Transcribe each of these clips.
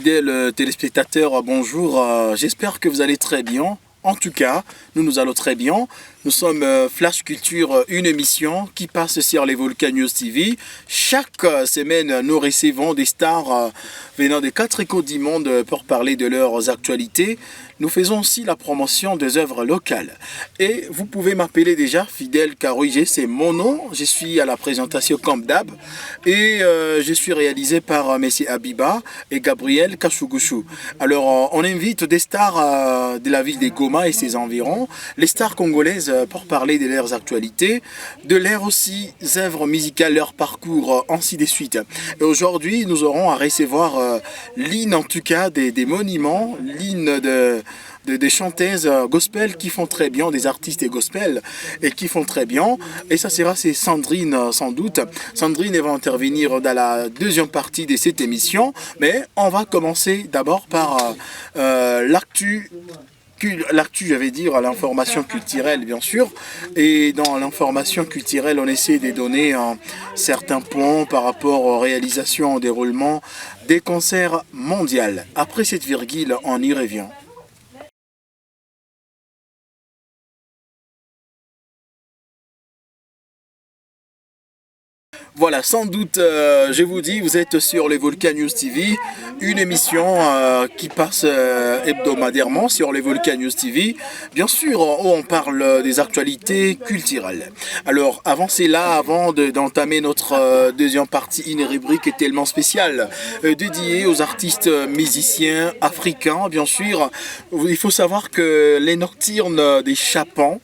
fidèles téléspectateurs, bonjour. J'espère que vous allez très bien. En tout cas, nous allons très bien. Nous sommes Flash Culture, une émission qui passe sur les Volcan News TV. Chaque semaine, nous recevons des stars venant des 4 échos du monde pour parler de leurs actualités. Nous faisons aussi la promotion des œuvres locales. Et vous pouvez m'appeler déjà Fidèle Karouige, c'est mon nom. Je suis à la présentation comme d'hab. Et je suis réalisé par messieurs Abiba et Gabriel Kachougousou. Alors, on invite des stars de la ville de Goma et ses environs, les stars congolaises pour parler de leurs actualités, de leurs aussi œuvres musicales, leur parcours, ainsi de suite. Et aujourd'hui, nous aurons à recevoir l'hymne, en tout cas, des monuments, l'hymne des chanteuses gospel qui font très bien, des artistes gospel et qui font très bien. Et ça sera, c'est Sandrine sans doute. Sandrine va intervenir dans la deuxième partie de cette émission, mais on va commencer d'abord par l'actu, je vais dire, l'information culturelle, bien sûr. Et dans l'information culturelle, on essaie de donner certains points par rapport aux réalisations, au déroulement des concerts mondiaux. Après cette virgule, on y revient. Voilà, sans doute, je vous dis, vous êtes sur les Volcan News TV, une émission qui passe hebdomadairement sur les Volcan News TV, bien sûr, où on parle des actualités culturelles. Alors, avant d'entamer notre deuxième partie, une rubrique tellement spéciale, dédiée aux artistes musiciens africains, bien sûr, il faut savoir que les nocturnes des Chapans,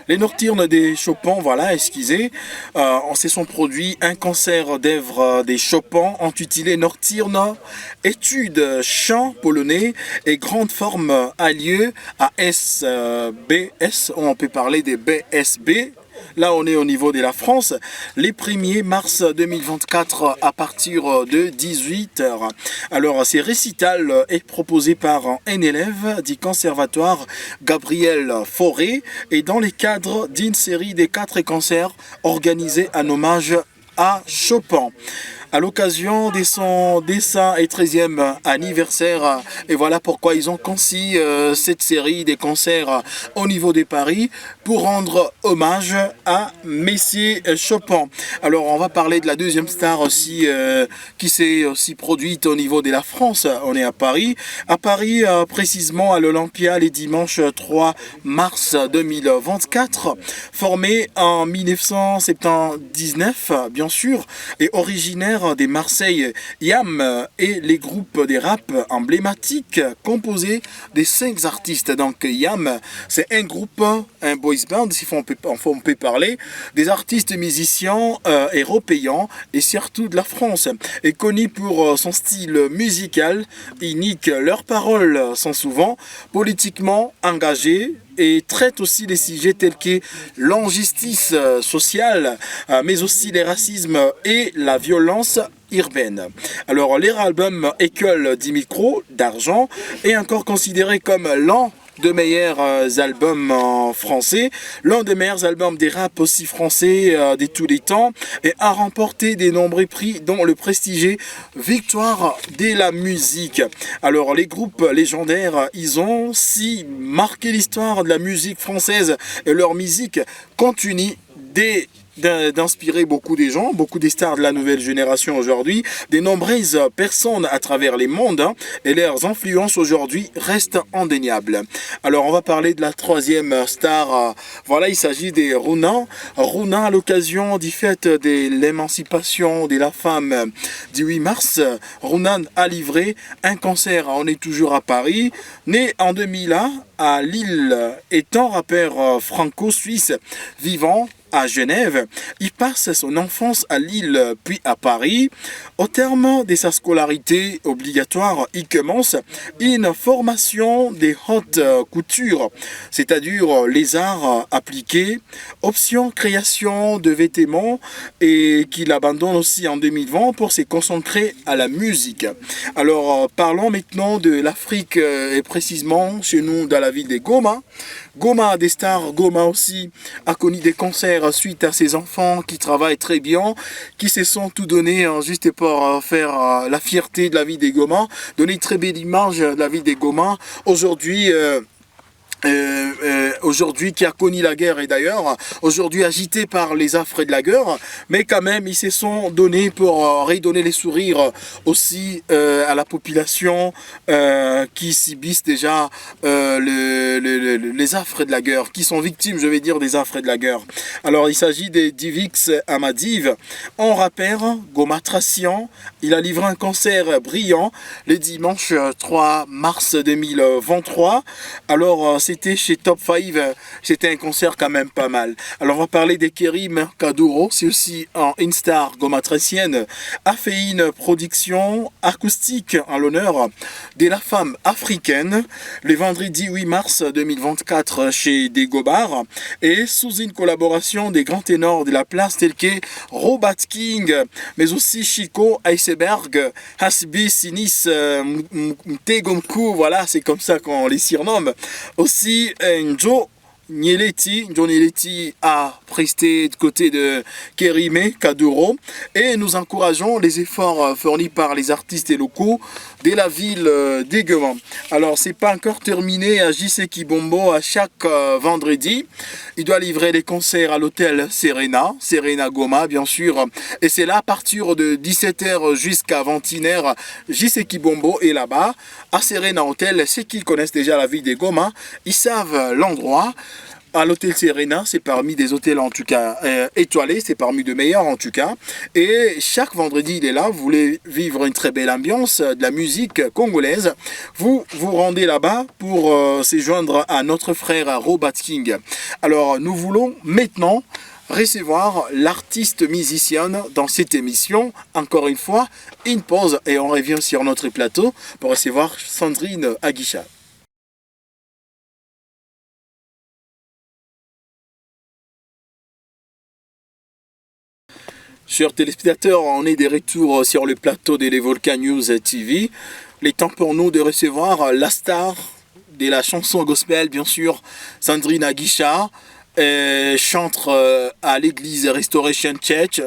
les nocturnes des Chopin, voilà, excusez, on se sont produits un concert d'œuvres des Chopin intitulé Nocturne, études chant polonais et grande forme a lieu à SBS, on peut parler des BSB. Là, on est au niveau de la France, les 1er mars 2024 à partir de 18h. Alors, ce récital est proposé par un élève du conservatoire Gabriel Fauré et dans le cadre d'une série de 4 concerts organisés en hommage à Chopin. À l'occasion de son 13e anniversaire. Et voilà pourquoi ils ont conçu cette série de concerts au niveau de Paris pour rendre hommage à Messier Chopin. Alors on va parler de la deuxième star aussi qui s'est aussi produite au niveau de la France. On est à Paris. À Paris, précisément à l'Olympia, les dimanches 3 mars 2024. Formé en 1979, bien sûr, et originaire des Marseille Yam et les groupes des rap emblématiques composés des 5 artistes. Donc Yam, c'est un groupe, un boys band, si on peut parler, des artistes musiciens européens et surtout de la France. Et connu pour son style musical unique, leurs paroles sont souvent politiquement engagées et traite aussi des sujets tels que l'injustice sociale, mais aussi les racismes et la violence urbaine. Alors, leur album École du micro d'argent est encore considéré comme l'un des meilleurs albums français, l'un des meilleurs albums des rap aussi français de tous les temps, et a remporté de nombreux prix dont le prestigieux Victoire de la musique. Alors les groupes légendaires, ils ont si marqué l'histoire de la musique française et leur musique continue d'inspirer beaucoup de gens, beaucoup des stars de la nouvelle génération aujourd'hui, de nombreuses personnes à travers les mondes, et leurs influences aujourd'hui restent indéniables. Alors on va parler de la troisième star, voilà, il s'agit des Rouna. Rouna, à l'occasion du fête de l'émancipation de la femme du 8 mars, Rouna a livré un concert, on est toujours à Paris, né en 2001 à Lille, étant rappeur franco-suisse vivant à Genève. Il passe son enfance à Lille puis à Paris. Au terme de sa scolarité obligatoire, il commence une formation des hautes coutures, c'est-à-dire les arts appliqués, option création de vêtements, et qu'il abandonne aussi en 2020 pour se concentrer à la musique. Alors parlons maintenant de l'Afrique et précisément chez nous dans la ville de Goma. Goma a des stars, Goma aussi a connu des concerts faire suite à ces enfants qui travaillent très bien, qui se sont tout donnés juste pour faire la fierté de la vie des Gomas, donner une très belle image de la vie des Gomas. Aujourd'hui qui a connu la guerre et d'ailleurs aujourd'hui agité par les affres de la guerre, mais quand même ils se sont donnés pour redonner les sourires aussi à la population qui subissent déjà les affres de la guerre, qui sont victimes, je vais dire, des affres de la guerre. Alors il s'agit de Divix Amadiv, un rappeur gomatracien. Il a livré un concert brillant le dimanche 3 mars 2023. Alors c'était chez Top 5, c'était un concert quand même pas mal. Alors on va parler de Kerim Kaduro, c'est aussi une star gomatracienne, a fait une production acoustique en l'honneur de la femme africaine le vendredi 8 mars 2024 chez des Gobards et sous une collaboration des grands ténors de la place tels que Robert King, mais aussi Chico Iceberg, Hasbi Sinis, Mtegomku, voilà, c'est comme ça qu'on les surnomme. Aussi Joe Nieleti a presté de côté de Kerime Kaduro et nous encourageons les efforts fournis par les artistes locaux de la ville d'Aiguement. Alors c'est pas encore terminé à JC Kibombo à chaque vendredi. Il doit livrer les concerts à l'hôtel Serena Goma bien sûr. Et c'est là à partir de 17h jusqu'à 21h. JC Kibombo est là-bas à Serena Hotel. Ceux qui connaissent déjà la ville des Goma, ils savent l'endroit. À l'hôtel Serena, c'est parmi des hôtels en tout cas étoilés, c'est parmi de meilleurs en tout cas. Et chaque vendredi, il est là. Vous voulez vivre une très belle ambiance, de la musique congolaise. Vous vous rendez là-bas pour se joindre à notre frère Robert King. Alors, nous voulons maintenant recevoir l'artiste musicienne dans cette émission. Encore une fois, une pause et on revient sur notre plateau pour recevoir Sandrine Aguicha. Chers téléspectateurs, on est de retour sur le plateau de Les Volcans News TV. Il est temps pour nous de recevoir la star de la chanson gospel, bien sûr, Sandrine Aguicha, chantre à l'église Restoration Church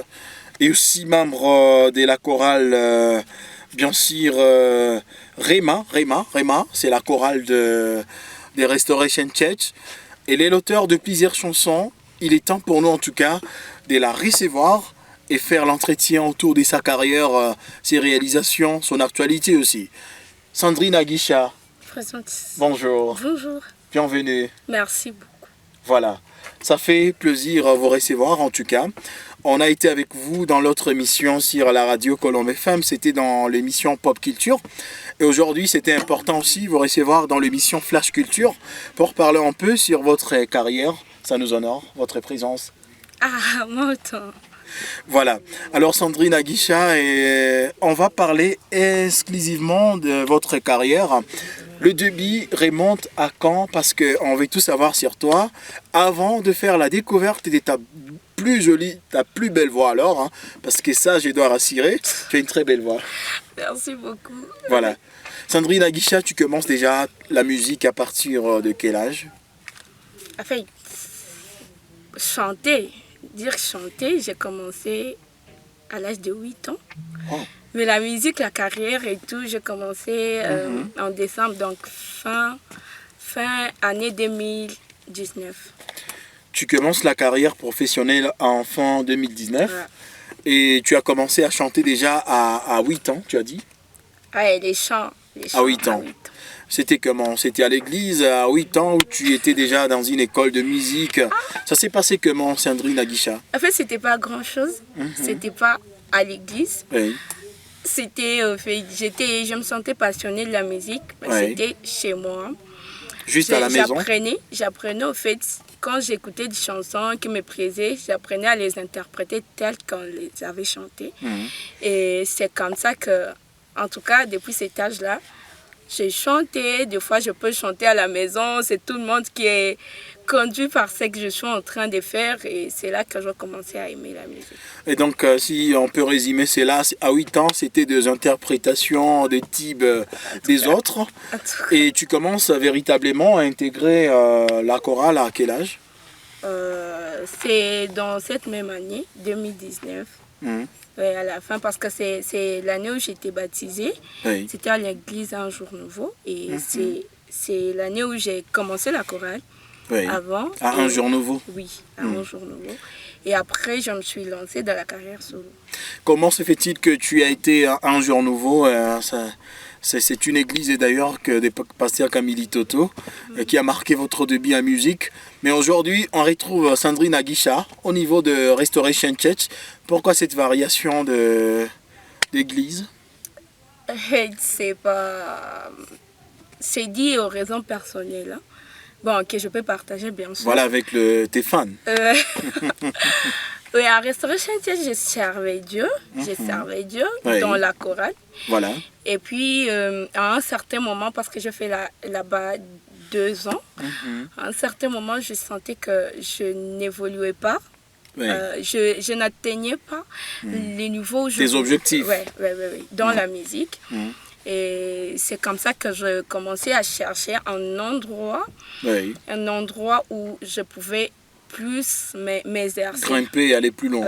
et aussi membre de la chorale, bien sûr, Rema, c'est la chorale de Restoration Church. Elle est l'auteur de plusieurs chansons. Il est temps pour nous, en tout cas, de la recevoir et faire l'entretien autour de sa carrière, ses réalisations, son actualité aussi. Sandrine Aguicha. Présente. Bonjour. Bonjour. Bienvenue. Merci beaucoup. Voilà, ça fait plaisir à vous recevoir en tout cas. On a été avec vous dans l'autre émission sur la radio Colombe FM, c'était dans l'émission Pop Culture. Et aujourd'hui, c'était important aussi vous recevoir dans l'émission Flash Culture pour parler un peu sur votre carrière. Ça nous honore, votre présence. Ah, moi autant. Voilà, alors Sandrine Aguicha, on va parler exclusivement de votre carrière. Le début remonte à quand? Parce qu'on veut tout savoir sur toi. Avant de faire la découverte de ta plus jolie, ta plus belle voix alors, hein, parce que ça, je dois rassurer, tu as une très belle voix. Merci beaucoup. Voilà. Sandrine Aguicha, tu commences déjà la musique à partir de quel âge? Enfin, chanter. Dire chanter, j'ai commencé à l'âge de 8 ans. Oh. Mais la musique, la carrière et tout, j'ai commencé en décembre, donc fin année 2019. Tu commences la carrière professionnelle en fin 2019 et tu as commencé à chanter déjà à 8 ans, tu as dit? Oui, les chants à 8 ans. C'était comment? C'était à l'église à 8 ans ou tu étais déjà dans une école de musique? Ça s'est passé comment, Sandrine Aguicha? En fait, c'était pas grand-chose. C'était pas à l'église. Oui. C'était, je me sentais passionnée de la musique. C'était chez moi. Juste à la maison? J'apprenais au fait, quand j'écoutais des chansons qui me plaisaient, j'apprenais à les interpréter telles qu'on les avait chantées. Et c'est comme ça que, en tout cas, depuis cet âge-là, j'ai chanté, des fois je peux chanter à la maison, c'est tout le monde qui est conduit par ce que je suis en train de faire et c'est là que je vais commencer à aimer la musique. Et donc si on peut résumer, c'est là, à 8 ans, c'était des interprétations des types des autres et tu commences véritablement à intégrer la chorale à quel âge? c'est dans cette même année, 2019, ouais, à la fin, parce que c'est l'année où j'ai été baptisée. Oui. C'était à l'église Un Jour Nouveau. Et c'est l'année où j'ai commencé la chorale. Oui. Avant. À Un Jour Nouveau. Oui, à Un Jour Nouveau. Et après, je me suis lancée dans la carrière solo. Comment se fait-il que tu as été à Un Jour Nouveau c'est une église d'ailleurs que des pasteurs Camille Toto qui a marqué votre début en musique. Mais aujourd'hui, on retrouve Sandrine Aguicha au niveau de Restoration Church. Pourquoi cette variation d'église? C'est pas... C'est dit aux raisons personnelles. Hein. Bon, que je peux partager bien sûr. Voilà, avec tes fans. Oui, à Restoration Church, je servais Dieu. Je servais Dieu dans la chorale. Voilà. Et puis, à un certain moment, parce que je fais là-bas 2 ans, à un certain moment, je sentais que je n'évoluais pas. Oui. Je n'atteignais pas les niveaux... Tes objectifs. Oui, dans la musique. Et c'est comme ça que je commençais à chercher un endroit où je pouvais plus m'exercer. Grimper et aller plus loin.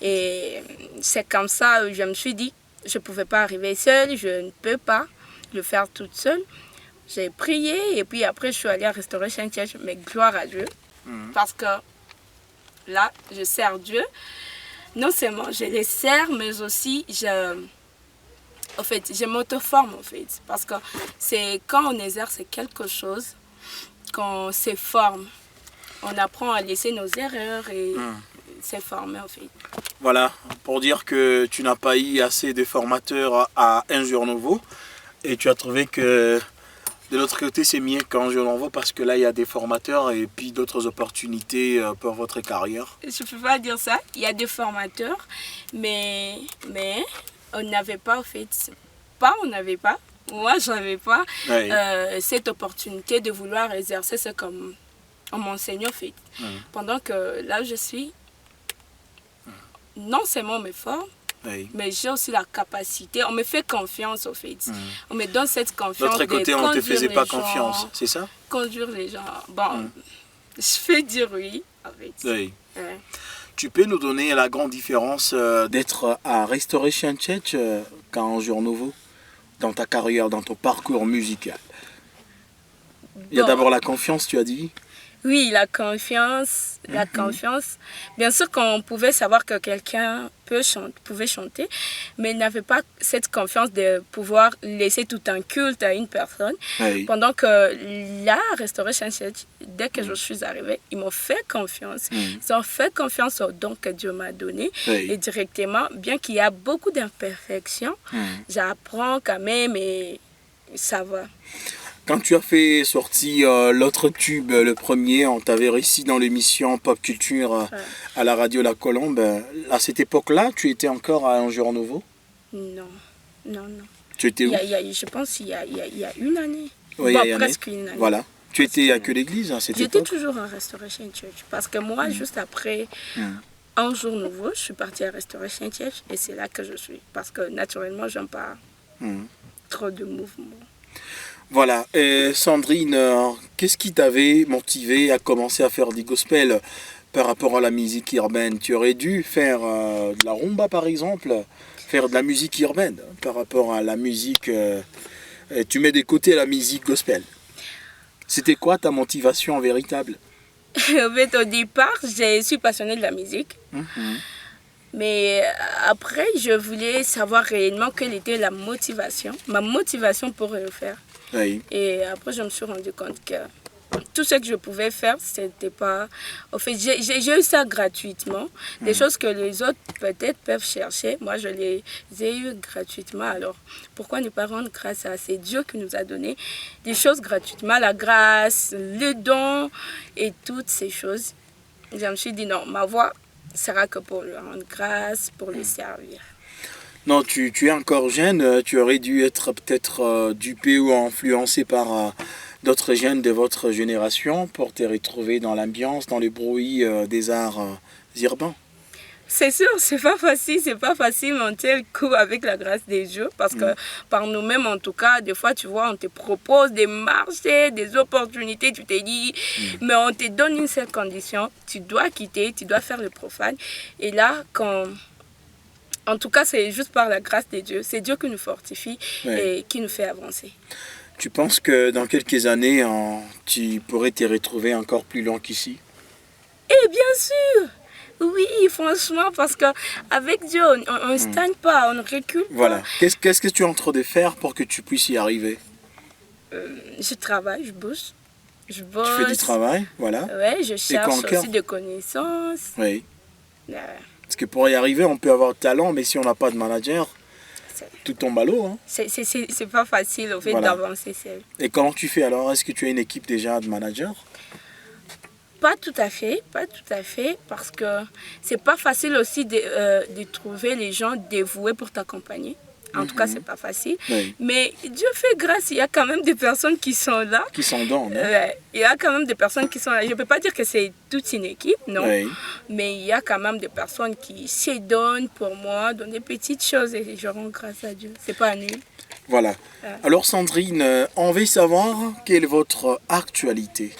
Et c'est comme ça que je me suis dit, je ne pouvais pas arriver seule, je ne peux pas le faire toute seule. J'ai prié et puis après je suis allée à Restoration Church, mais gloire à Dieu. Parce que là, je sers Dieu. Non seulement je les sers, mais aussi je m'auto-forme en fait. Parce que c'est quand on exerce quelque chose qu'on se forme. On apprend à laisser nos erreurs et se former en fait. Voilà, pour dire que tu n'as pas eu assez de formateurs à Un Jour Nouveau et tu as trouvé que de l'autre côté c'est mieux qu'un Jour Nouveau parce que là il y a des formateurs et puis d'autres opportunités pour votre carrière. Je ne peux pas dire ça, il y a des formateurs mais on n'avait pas en fait, moi je n'avais pas cette opportunité de vouloir exercer ce comme on m'enseigne en fait. Pendant que là je suis, non seulement on me forme, mais j'ai aussi la capacité, on me fait confiance en fait. On me donne cette confiance. D'autre côté, on ne te faisait pas confiance, c'est ça? Conduire les gens. Bon, je fais dire oui en fait. Oui. Tu peux nous donner la grande différence d'être à Restoration Church qu'à Un Jour Nouveau dans ta carrière, dans ton parcours musical? Il y a d'abord la confiance, tu as dit? Oui, la confiance. Bien sûr qu'on pouvait savoir que quelqu'un pouvait chanter, mais il n'avait pas cette confiance de pouvoir laisser tout un culte à une personne. Pendant que là, Restoration Church, dès que je suis arrivée, ils m'ont fait confiance. Ils ont fait confiance au don que Dieu m'a donné. Et directement, bien qu'il y a beaucoup d'imperfections, j'apprends quand même et ça va. Quand tu as fait sortir l'autre tube, le premier, on t'avait réussi dans l'émission Pop Culture à la radio La Colombe. À cette époque-là, tu étais encore à Un Jour Nouveau? Non. Tu étais où? Je pense qu'il y a une année. Oui, presque une année. Voilà. Tu étais à que l'église à cette époque? J'étais toujours en Restoration Church. Parce que moi, juste après Un Jour Nouveau, je suis partie à Restoration Church et c'est là que je suis. Parce que naturellement, j'aime pas trop de mouvements. Voilà, et Sandrine, qu'est-ce qui t'avait motivé à commencer à faire du gospel par rapport à la musique urbaine? Tu aurais dû faire de la rumba par exemple, faire de la musique urbaine par rapport à la musique, tu mets de côté la musique gospel. C'était quoi ta motivation véritable? En fait, au départ, je suis passionnée de la musique. Mais après, je voulais savoir réellement quelle était ma motivation pour le faire. Et après, je me suis rendu compte que tout ce que je pouvais faire, c'était pas... En fait, j'ai eu ça gratuitement. Des choses que les autres peut-être peuvent chercher. Moi, je les ai eues gratuitement. Alors, pourquoi ne pas rendre grâce à ces Dieu qui nous a donné des choses gratuitement, la grâce, le don et toutes ces choses. Je me suis dit non, ma voix sera que pour lui rendre grâce, pour le servir. Non, tu es encore jeune, tu aurais dû être peut-être dupé ou influencé par d'autres jeunes de votre génération pour te retrouver dans l'ambiance, dans les bruits des arts urbains. C'est sûr, c'est pas facile, mais on tient le coup avec la grâce des dieux, parce que par nous-mêmes, en tout cas, des fois, tu vois, on te propose des marchés, des opportunités, tu te dis, mais on te donne une seule condition, tu dois quitter, tu dois faire le profane. Et là, en tout cas, c'est juste par la grâce des dieux, c'est Dieu qui nous fortifie et qui nous fait avancer. Tu penses que dans quelques années, tu pourrais te retrouver encore plus loin qu'ici? Et bien sûr! Oui, franchement, parce qu'avec Dieu, on ne stagne pas, on ne recule pas. Voilà. Qu'est-ce que tu es en train de faire pour que tu puisses y arriver? Je travaille, je bosse. Je bosse. Tu fais du travail, voilà. Oui, je cherche aussi des connaissances. Oui. Parce que pour y arriver, on peut avoir talent, mais si on n'a pas de manager, tout tombe à l'eau. Hein. C'est pas facile, au fait, d'avancer seul. Et comment tu fais alors? Est-ce que tu as une équipe déjà de managers? Pas tout à fait, parce que c'est pas facile aussi de trouver les gens dévoués pour t'accompagner. En tout cas, c'est pas facile. Oui. Mais Dieu fait grâce, il y a quand même des personnes qui sont là. Qui sont dans, non? Il y a quand même des personnes qui sont là. Je ne peux pas dire que c'est toute une équipe, non. Oui. Mais il y a quand même des personnes qui se donnent pour moi dans des petites choses et je rends grâce à Dieu. C'est pas nul. Voilà. Alors Sandrine, on veut savoir quelle est votre actualité.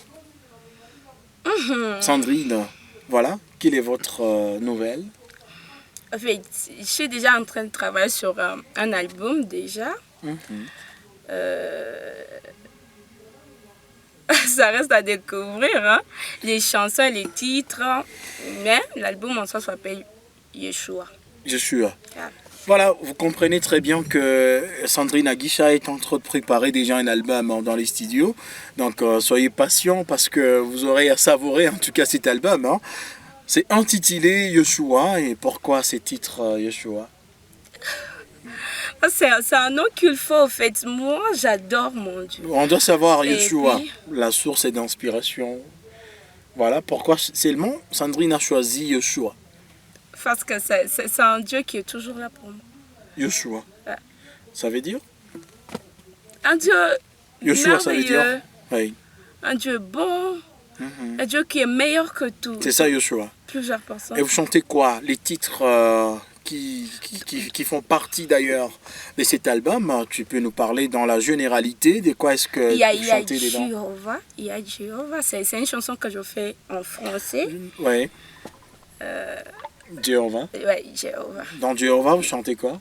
Sandrine, voilà, quelle est votre nouvelle? En fait, je suis déjà en train de travailler sur un album déjà. Ça reste à découvrir, hein? Les chansons, les titres. Mais l'album en soi s'appelle Yeshua. Yeshua. Voilà, vous comprenez très bien que Sandrine Aguicha est en train de préparer déjà un album dans les studios. Donc soyez patients parce que vous aurez à savourer en tout cas cet album. Hein. C'est intitulé Yeshua. Et pourquoi ce titre Yeshua? C'est un nom qu'il faut en fait. Moi j'adore mon Dieu. On doit savoir Et Yeshua, puis, la source d'inspiration. Voilà pourquoi seulement Sandrine a choisi Yeshua. Parce que c'est un Dieu qui est toujours là pour moi. Yeshua. Ça veut dire? Un Dieu Yeshua, ça veut dire? Oui. Un Dieu bon. Un Dieu qui est meilleur que tout. C'est ça, Yeshua. Plusieurs personnes. Et vous chantez quoi? Les titres qui font partie d'ailleurs de cet album, tu peux nous parler dans la généralité de quoi est-ce que vous chantez dedans? Il y a Jéhovah. C'est une chanson que je fais en français. Oui. Jéhovah. Oui, Jéhovah. Dans Jéhovah, vous chantez quoi?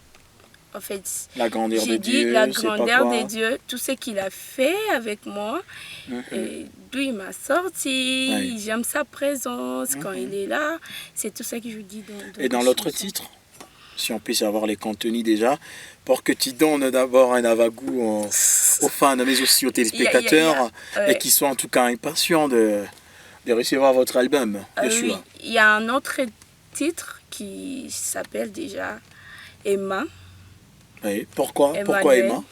En fait, la grandeur de Dieu. J'ai dit la grandeur de Dieu, tout ce qu'il a fait avec moi, et d'où il m'a sorti, j'aime sa présence quand il est là, c'est tout ça que je dis dans et dans l'autre titre, si on puisse avoir les contenus déjà, pour que tu donnes d'abord un avant-goût aux fans, mais aussi aux téléspectateurs, et qui soient en tout cas impatients de recevoir votre album, Yeshua. Oui, il y a un autre titre qui s'appelle déjà Emma. Oui. Pourquoi Emma?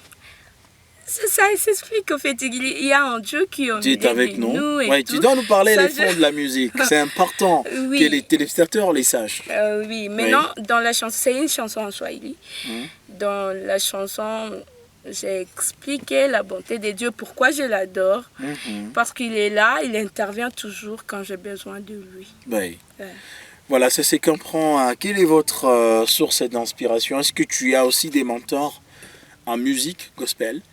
Ça s'explique, en fait. Il y a un Dieu qui est au milieu avec de nous. Oui, tu dois nous parler des fonds de la musique. C'est important que les téléspectateurs les sachent. Oui, maintenant, dans la chanson, c'est une chanson en swahili. Dans la chanson, j'ai expliqué la bonté de Dieu, pourquoi je l'adore. Parce qu'il est là, il intervient toujours quand j'ai besoin de lui. Oui. Voilà, ça c'est comprend. Quelle est votre source d'inspiration? Est-ce que tu as aussi des mentors en musique gospel?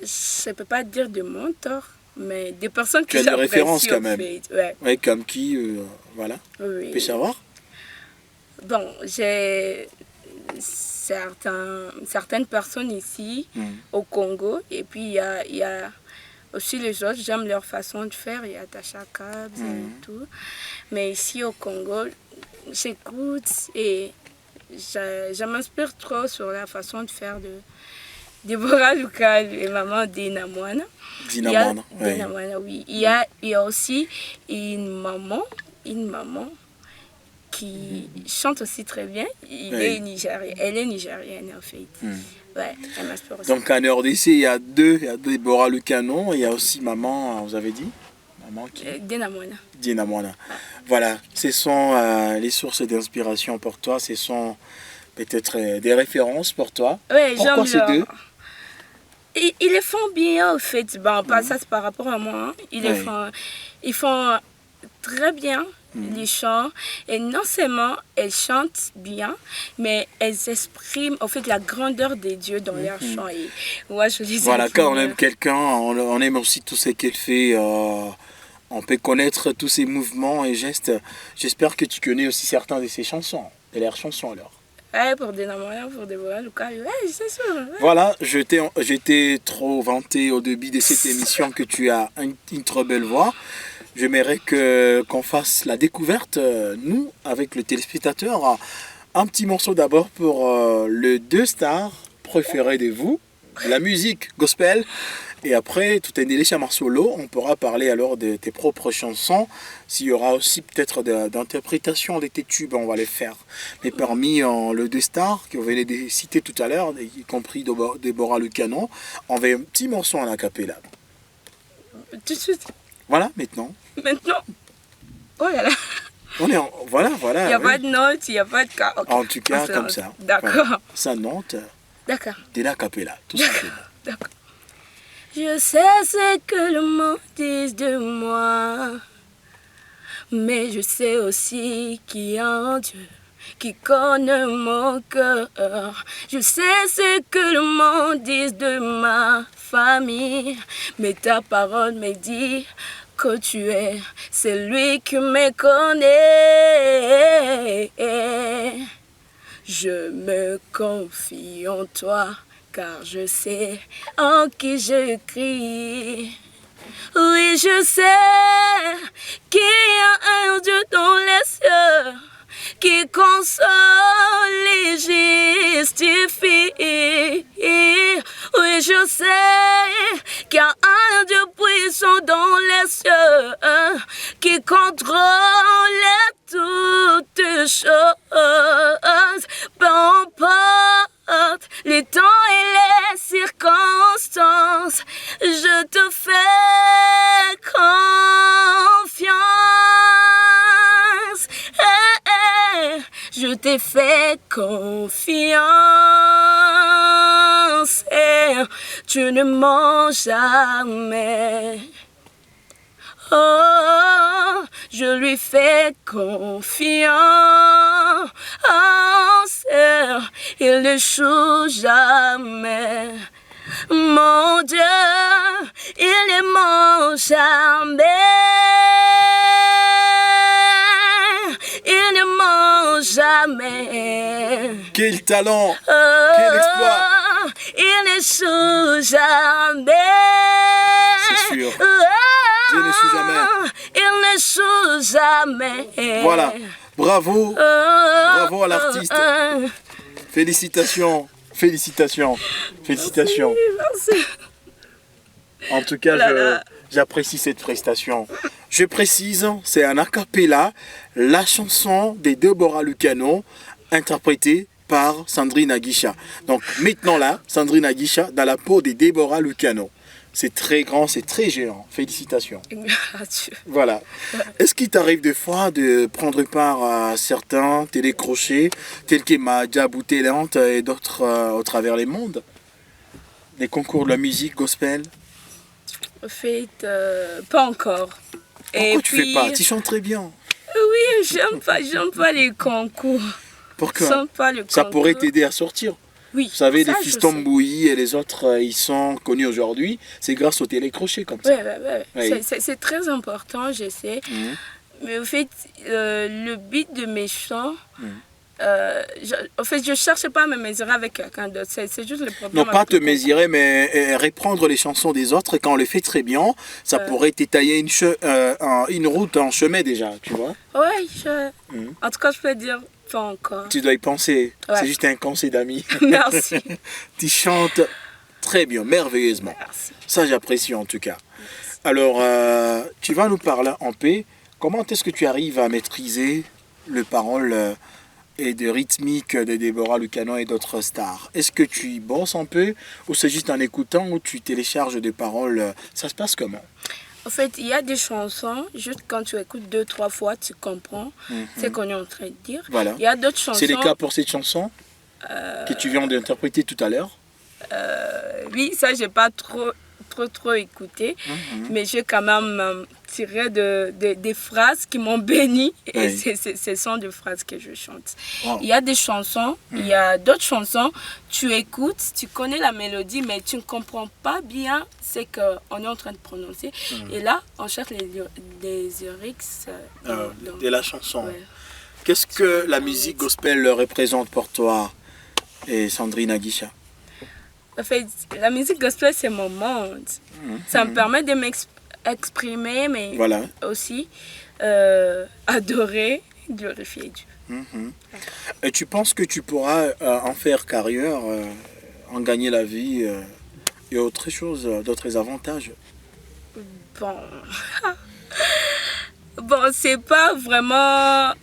Je ne peux pas dire de mentors, mais des personnes tu as des références quand même. Oui, comme qui, voilà. Oui. Tu peux savoir? Bon, j'ai certaines personnes ici au Congo, et puis il y a aussi les autres, j'aime leur façon de faire, il y a Tasha Kabs et tout. Mais ici au Congo, j'écoute et je m'inspire trop sur la façon de faire de Deborah Luka et maman Dina Moana. Dina Moana, oui. Il y a aussi une maman qui chante aussi très bien. Elle est nigérienne en fait. Ouais, elle m'inspire aussi. Donc en RDC, il y a Deborah Lucano, il y a aussi maman, vous avez dit? Maman qui? Dina Moana. Dina Moana. Voilà, ce sont les sources d'inspiration pour toi, ce sont peut-être des références pour toi. Ouais, pourquoi ces deux? Ils les font bien en fait. Bon, ça c'est par rapport à moi. Hein. Ils font très bien. les chants. Et non seulement elles chantent bien, mais elles expriment en fait la grandeur des dieux dans leurs chants. Et moi, je les Voilà, quand on admire. aime quelqu'un, on aime aussi tout ce qu'elle fait. On peut connaître tous ses mouvements et gestes. J'espère que tu connais aussi certains de ses chansons, de leurs chansons alors. Ouais, pour dénamorer, pour dévorer, Lucas, ouais, c'est sûr. Ouais. Voilà, j'étais trop vanté au début de cette émission que tu as une très belle voix. J'aimerais qu'on fasse la découverte, nous, avec le téléspectateur. Un petit morceau d'abord pour le deux stars préférés de vous, la musique gospel. Et après, tout un délice en solo, on pourra parler alors de tes propres chansons. S'il y aura aussi peut-être d'interprétation de tes tubes, on va les faire. Mais parmi le deux stars, que vous venez de citer tout à l'heure, y compris Déborah Lucanon, on va un petit morceau en acapella. Tout de suite. Voilà, maintenant. Maintenant. Oh là là. Voilà. Il n'y a oui. pas de notes, il n'y a pas de cas. Okay. En tout cas, comme ça. D'accord. Voilà. Sa note, d'accord. de l'acapella, tout simplement. D'accord. Je sais ce que le monde dit de moi, mais je sais aussi qu'il y a un Dieu qui connaît mon cœur. Je sais ce que le monde dit de ma famille, mais ta parole me dit que tu es celui qui me connaît. Je me confie en toi, car je sais en qui je crie. Oui, je sais qu'il y a un Dieu dans les cieux qui console et justifie. Oui, je sais qu'il y a un Dieu puissant dans les cieux qui contrôle toutes choses. Peu importe les temps et les circonstances, je te fais confiance. Je t'ai fait confiance. Tu ne mens jamais. Oh, je lui fais confiance. Il n'échoue jamais. Mon Dieu, il ne ment jamais. Il ne ment jamais. Quel talent, quel exploit. Il n'échoue jamais. C'est sûr. Dieu n'échoue jamais. Il n'échoue jamais. Voilà. Bravo. Bravo à l'artiste. Félicitations. Félicitations. Félicitations. Merci. En tout cas, j'apprécie cette prestation. Je précise, c'est un a cappella, la chanson de Déborah Lucanon, interprétée par Sandrine Aguicha. Donc maintenant là, Sandrine Aguicha dans la peau de Déborah Lucanon. C'est très grand, c'est très géant. Félicitations. Adieu. Voilà. Est-ce qu'il t'arrive des fois de prendre part à certains télécrochets, tels que Madja Boutelante et d'autres au travers les mondes? Des concours de la musique gospel? En fait, pas encore. Pourquoi tu fais pas? Tu chantes très bien. Oui, j'aime pas les concours. Pourquoi? J'aime pas les Ça concours. pourrait t'aider à sortir. Oui. Vous savez, ça, les je fistons sais. Bouilly et les autres, ils sont connus aujourd'hui. C'est grâce au télécrochet comme ça. Ouais. Oui. C'est très important, je sais. Mhm. Mais en fait, le but de mes chants, Mhm. en fait, je cherche pas à me mesurer avec quelqu'un d'autre. C'est juste le problème. Non, pas avec te le concours. mesurer, mais reprendre les chansons des autres. Et quand on les fait très bien, ça pourrait t'étayer une route, un chemin déjà, tu vois. Ouais, Mhm. en tout cas, je peux dire pas encore. Tu dois y penser. Ouais. C'est juste un conseil d'amis. Merci. Tu chantes très bien, merveilleusement. Merci. Ça, j'apprécie en tout cas. Alors, tu vas nous parler en paix. Comment est-ce que tu arrives à maîtriser les paroles et de rythmique de Déborah Lucanon et d'autres stars? Est-ce que tu y bosses un peu ou c'est juste en écoutant ou tu télécharges des paroles? Ça se passe comment? En fait, il y a des chansons, juste quand tu écoutes 2-3 fois, tu comprends ce qu'on est en train de dire. Voilà. Il y a d'autres chansons. C'est le cas pour cette chanson que tu viens d'interpréter tout à l'heure. Oui, ça, j'ai pas trop écouté. Mais j'ai quand même tiré des phrases qui m'ont béni. Et Oui. ce sont des phrases que je chante. Wow. Il y a des chansons, il y a d'autres chansons, tu écoutes, tu connais la mélodie, mais tu ne comprends pas bien ce qu'on est en train de prononcer. Et là, on cherche les lyrics. De la chanson. Ouais. Qu'est-ce que la musique gospel représente pour toi, et Sandrine Aguicha? En fait, la musique gospel, c'est mon monde. Ça me permet de m'exprimer, mais Voilà. aussi adorer, glorifier Dieu. Et tu penses que tu pourras en faire carrière, en gagner la vie et autre chose, d'autres avantages? Bon, bon, c'est pas vraiment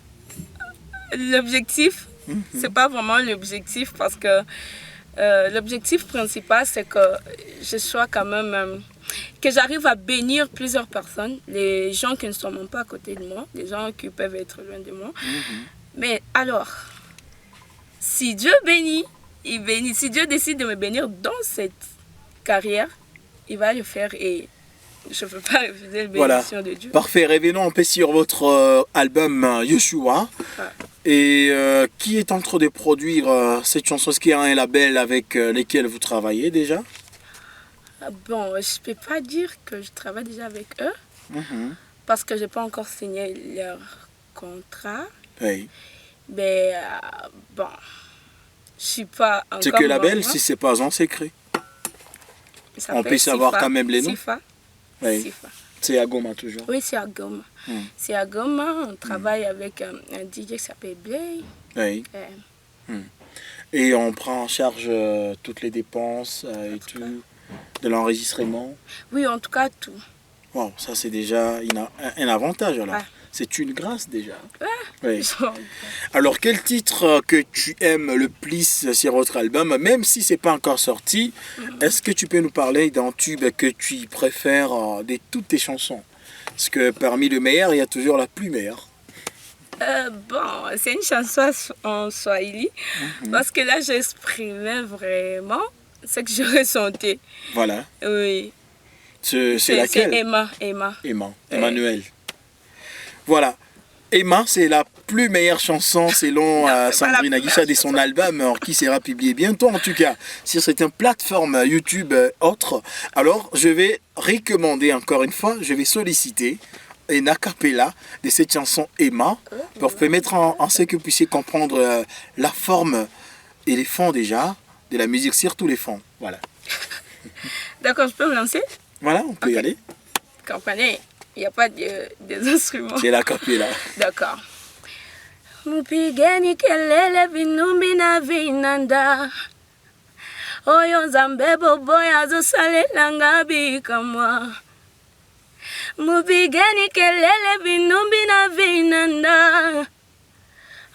l'objectif. C'est pas vraiment l'objectif parce que l'objectif principal, c'est que je sois quand même, que j'arrive à bénir plusieurs personnes, les gens qui ne sont même pas à côté de moi, les gens qui peuvent être loin de moi. Mais alors, si Dieu bénit, il bénit. Si Dieu décide de me bénir dans cette carrière, il va le faire et je ne peux pas refuser la bénédiction de Dieu. Parfait. Revenons un peu sur votre album Yeshua. Et qui est en train de produire cette chanson? Est-ce qu'il y a un label avec lesquels vous travaillez déjà? Bon, je ne peux pas dire que je travaille déjà avec eux parce que je n'ai pas encore signé leur contrat. Oui. Mais bon, je ne suis pas encore... C'est que label, si ce n'est pas en secret? On peut savoir quand même les noms? Sifa. Oui. Sifa. C'est à Goma toujours? Oui, c'est à Goma. C'est à Goma, on travaille avec un DJ qui s'appelle Blay. Oui. Et on prend en charge toutes les dépenses et tout, de l'enregistrement? Oui, en tout cas, tout. Wow, ça c'est déjà un avantage alors. Ouais. C'est une grâce déjà. Ouais. Oui. Alors quel titre que tu aimes le plus sur votre album, même si c'est pas encore sorti, est-ce que tu peux nous parler d'un tube que tu préfères de toutes tes chansons? Parce que parmi les meilleurs, il y a toujours la plus meilleure. Bon, c'est une chanson en Swahili parce que là, j'exprimais vraiment ce que je ressentais. Voilà. Oui. C'est laquelle? C'est Emma. Emmanuel. Voilà. Emma, c'est la plus meilleure chanson selon Sandrine Aguicha de son album qui sera publié bientôt en tout cas sur cette plateforme YouTube autre. Alors je vais recommander encore une fois, je vais solliciter une a cappella de cette chanson Emma pour permettre en ce que vous puissiez comprendre la forme et les fonds déjà de la musique, surtout les fonds. Voilà. D'accord, je peux me lancer? Voilà, on peut y aller. Vous comprenez? Il n'y a pas des instruments. C'est la cappella. D'accord. Mupigeni kelele vinumbi na vinanda. Oyo nzambe boboya zosalela ngabi kamwa. Mupigeni kelele vinumbi na vinanda.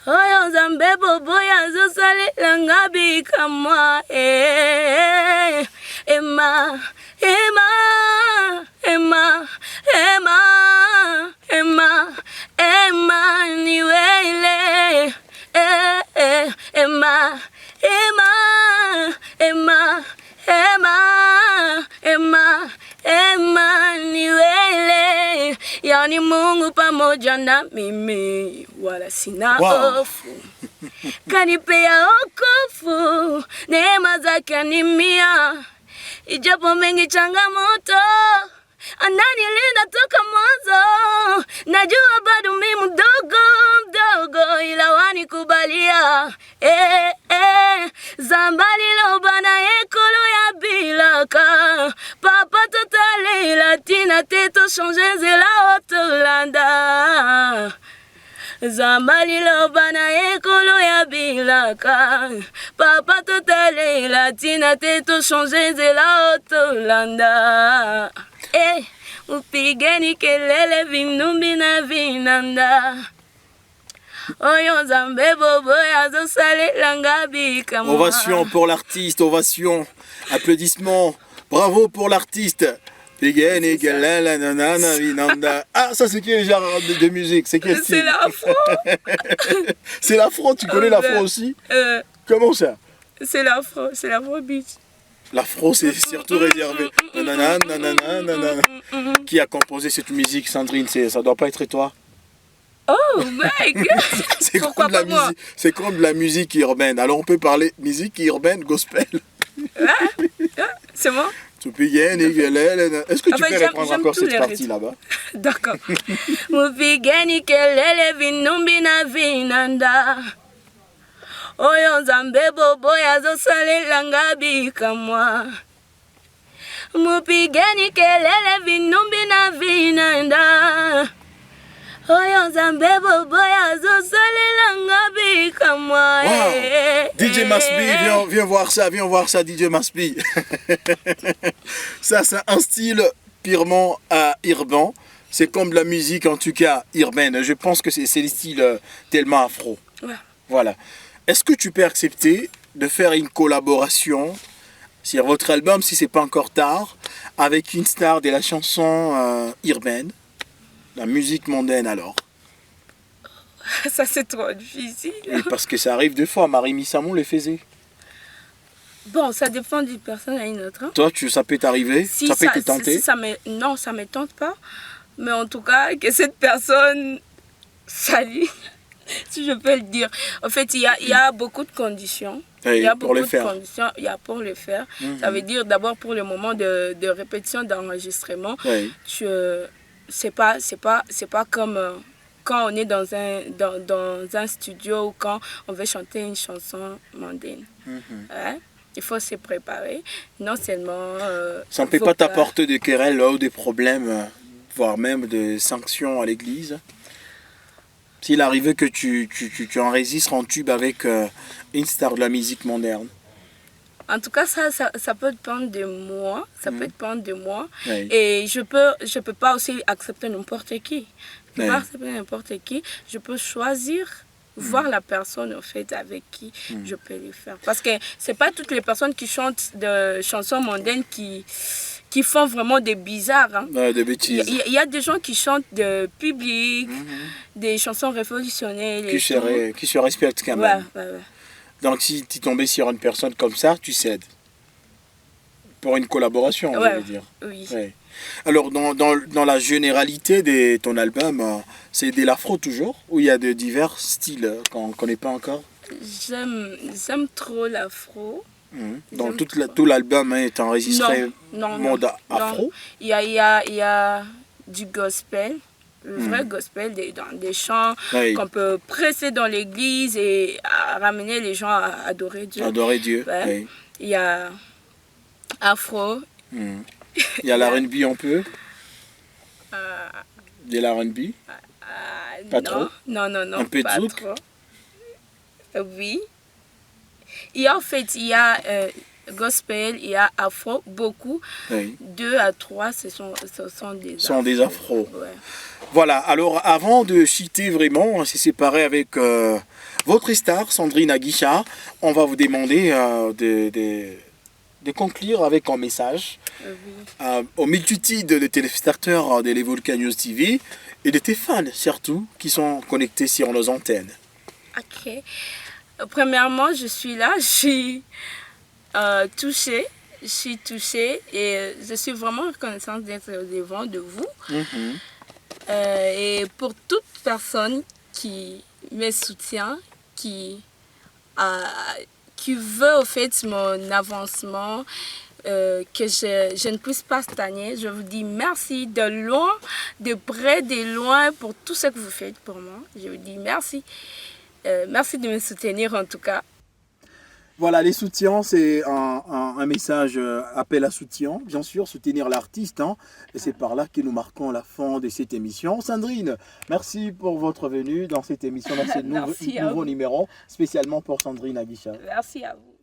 Oyo nzambe boboya zosalela ngabi kamwa. Emma, Emma, Emma, Emma, Emma, Emmanuel, Emma, Emma, Emma, Emma, Emma, Emmanuel, yani Mungu pamoja na mimi, wala sina hofu. Kanipea wokovu, neema zake ni mia. Ijapo mengi changamoto, ananilinda toka mwanzo. Najua bado mimi mdogo, ila wanikubalia. Zambali lobana ekolo ya bilaka. Papa totale latina teto changer zela otolanda. Zambali lobana ekolo ya bilaka. Papa totale latina teto changer zela otolanda. Upigeni kelele vinumbi na vinanda. Oyo nzambe boboya zosalela ngabi kamwa. Ovation pour l'artiste, ovation, applaudissements, bravo pour l'artiste. Pigeni kelele nanana vinanda. Ah, ça c'est quel genre de musique? C'est quel style? C'est l'afro. C'est l'afro, tu connais l'afro aussi? Comment ça? C'est l'afro beat. L'afro, c'est surtout réservé. Nanana, nanana, nanana. Qui a composé cette musique, Sandrine? Ça doit pas être toi? Oh my God! C'est Pourquoi comme de la pas moi? musique. C'est comme de la musique urbaine. Alors on peut parler musique urbaine, gospel. C'est moi? Est-ce que tu En fait, peux reprendre j'aime encore tous cette les partie rythmes. là-bas? D'accord. Mupigeni kelele vinumbi na vinanda. Oyo nzambe bobo yazosalela ngabi kamwa. Mupigeni kelele vinumbi na vinanda. Oyo nzambe bobo yazosalela ngabi kamwa. Wow. DJ Maspi, viens voir ça, DJ Maspi. Ça, c'est un style purement urbain. C'est comme de la musique, en tout cas, urbaine. Je pense que c'est le style tellement afro. Ouais. Voilà. Est-ce que tu peux accepter de faire une collaboration sur votre album, si c'est pas encore tard, avec une star de la chanson urbaine, la musique mondaine alors? Ça, c'est trop difficile. Et parce que ça arrive deux fois, Marie Samon le faisait. Bon, ça dépend d'une personne à une autre. Hein. Toi, ça peut t'arriver? Si ça peut te tenter? Non, ça ne me tente pas. Mais en tout cas, que cette personne salue, si je peux le dire. En fait, il y a beaucoup de conditions. Oui, il y a pour beaucoup le de faire. conditions. Il y a pour le faire. Ça veut dire d'abord pour le moment de répétition, d'enregistrement. Oui. C'est pas comme quand on est dans un studio ou quand on veut chanter une chanson mondaine. Ouais. Il faut se préparer. Non seulement... ça ne peut pas t'apporter de querelles ou des problèmes, voire même de sanctions à l'église? S'il arrivait que tu enregistres en tube avec une star de la musique moderne? En tout cas, ça peut dépendre de moi. Ça peut dépendre de moi. Oui. Et je peux pas aussi accepter n'importe qui. Je peux pas accepter n'importe qui. Je peux choisir, voir la personne en fait avec qui je peux le faire. Parce que c'est pas toutes les personnes qui chantent de chansons mondaines qui font vraiment des bizarres. Hein. Des bêtises. Il y a des gens qui chantent de public, des chansons révolutionnaires. Qui se respectent quand même. Ouais. Donc si tu tombais sur une personne comme ça, tu cèdes. Pour une collaboration, je veux dire. Oui. Ouais. Alors, dans la généralité de ton album, c'est de l'afro toujours? Ou il y a de divers styles qu'on ne connaît pas encore? J'aime trop l'afro. Donc tout l'album est enregistré mode afro? Non. Il y a du gospel. Le vrai gospel, des chants qu'on peut presser dans l'église et ramener les gens à adorer Dieu. Adorer Dieu, ouais. Oui. Il y a afro. Il y a l'R&B un peu? De l'R&B? Pas trop? Non, un peu de pas zouk? trop. Oui. Il y a gospel, il y a afro, beaucoup. Oui. 2 à 3, ce sont des afros. Ouais. Voilà, alors avant de citer vraiment, on s'est séparé avec votre star, Sandrine Aguicha. On va vous demander de conclure avec un message aux multitudes de téléspectateurs de l'Evolution News TV et de tes fans surtout qui sont connectés sur nos antennes. Ok. Premièrement, je suis là, je suis touchée. Je suis touchée et je suis vraiment reconnaissante d'être devant de vous. Et pour toute personne qui me soutient, qui veut au fait mon avancement, que je ne puisse pas stagner, je vous dis merci de loin, de près, de loin pour tout ce que vous faites pour moi. Je vous dis merci. Merci de me soutenir en tout cas. Voilà, les soutiens, c'est un message, appel à soutien, bien sûr, soutenir l'artiste. Hein, et c'est par là que nous marquons la fin de cette émission. Sandrine, merci pour votre venue dans cette émission, dans ce nouveau numéro, spécialement pour Sandrine Aguicha. Merci à vous.